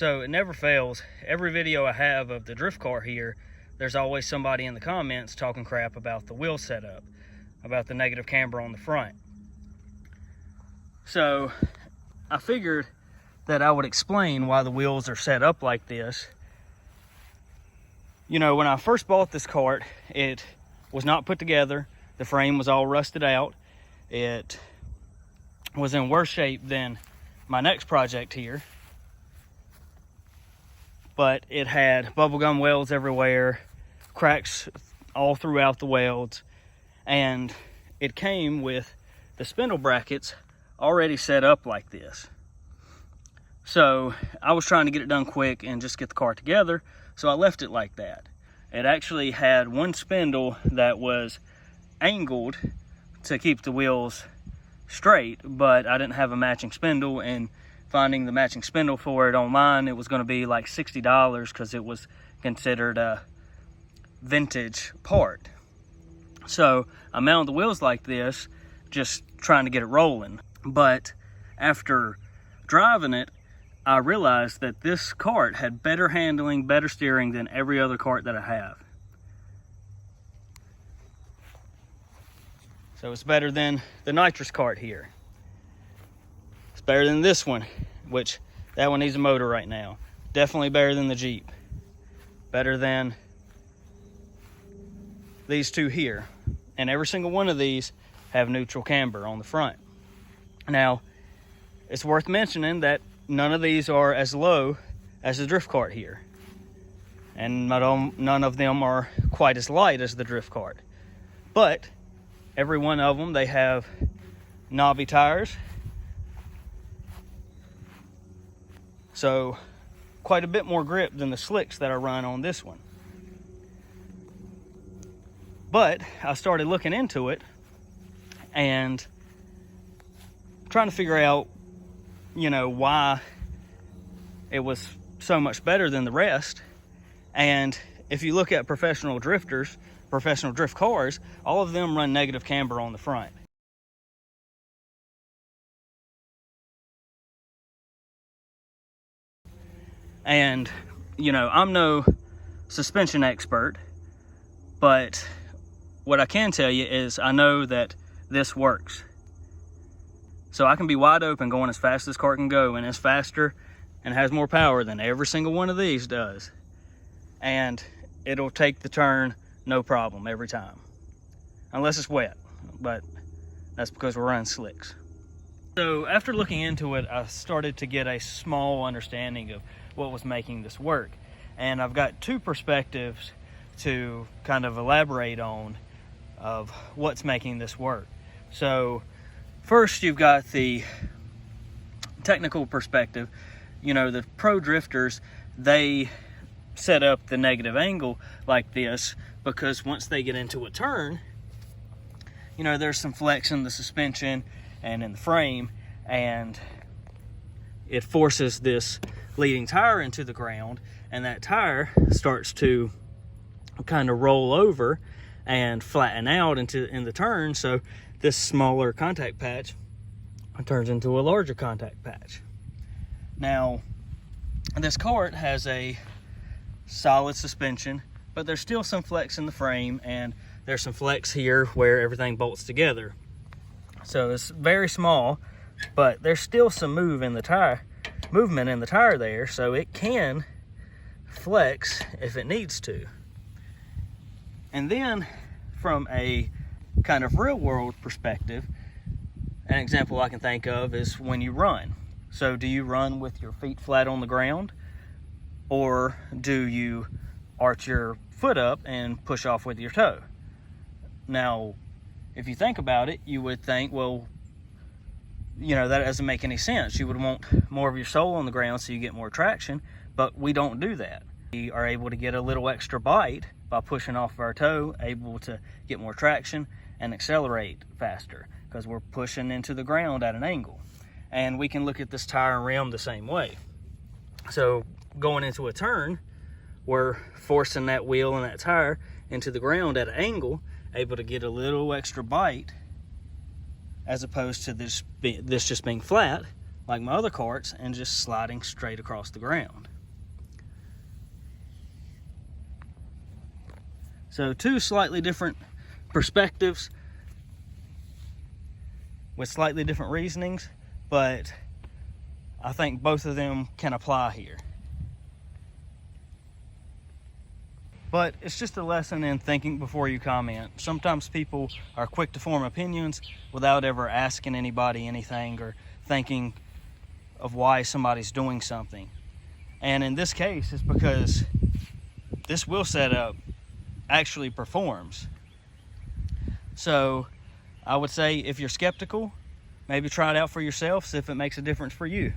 So it never fails. Every video I have of the drift car here, there's always somebody in the comments talking crap about the wheel setup, about the negative camber on the front. So I figured that I would explain why the wheels are set up like this. You know, when I first bought this kart, it was not put together. The frame was all rusted out. It was in worse shape than my next project here. But it had bubblegum welds everywhere, cracks all throughout the welds, and it came with the spindle brackets already set up like this. So I was trying to get it done quick and just get the car together, so I left it like that. It actually had one spindle that was angled to keep the wheels straight, but I didn't have a matching spindle, and finding the matching spindle for it online, it was going to be like $60 because it was considered a vintage part. So I mounted the wheels like this, just trying to get it rolling. But after driving it, I realized that this kart had better handling, better steering than every other kart that I have. So it's better than the nitrous kart here. It's better than this one, which that one needs a motor right now. Definitely better than the Jeep. Better than these two here. And every single one of these have neutral camber on the front. Now, it's worth mentioning that none of these are as low as the drift kart here. And none of them are quite as light as the drift kart. But every one of them, they have knobby tires. So quite a bit more grip than the slicks that I run on this one. But I started looking into it and trying to figure out, you know, why it was so much better than the rest. And if you look at professional drifters, professional drift cars, all of them run negative camber on the front. And, you know, I'm no suspension expert, but what I can tell you is I know that this works. So I can be wide open going as fast as this car can go, and it's faster and has more power than every single one of these does. And it'll take the turn no problem every time. Unless it's wet, but that's because we're running slicks. So after looking into it, I started to get a small understanding of what was making this work. And I've got two perspectives to kind of elaborate on of what's making this work. So first, you've got the technical perspective. You know, the pro drifters, they set up the negative angle like this because once they get into a turn, you know, there's some flex in the suspension and in the frame, and it forces this leading tire into the ground, and that tire starts to kind of roll over and flatten out in the turn. So this smaller contact patch turns into a larger contact patch. Now, this kart has a solid suspension, but there's still some flex in the frame, and there's some flex here where everything bolts together. So it's very small, but there's still some movement in the tire there, so it can flex if it needs to. And then from a kind of real world perspective, an example I can think of is when you run. So do you run with your feet flat on the ground, or do you arch your foot up and push off with your toe? Now, if you think about it, you would think, well, you know, that doesn't make any sense. You would want more of your sole on the ground so you get more traction, but we don't do that. We are able to get a little extra bite by pushing off of our toe, able to get more traction and accelerate faster because we're pushing into the ground at an angle. And we can look at this tire and rim the same way. So going into a turn, we're forcing that wheel and that tire into the ground at an angle, able to get a little extra bite, as opposed to this just being flat like my other karts and just sliding straight across the ground. So two slightly different perspectives with slightly different reasonings, but I think both of them can apply here. But it's just a lesson in thinking before you comment. Sometimes people are quick to form opinions without ever asking anybody anything or thinking of why somebody's doing something. And in this case, it's because this wheel setup actually performs. So I would say if you're skeptical, maybe try it out for yourself, see if it makes a difference for you.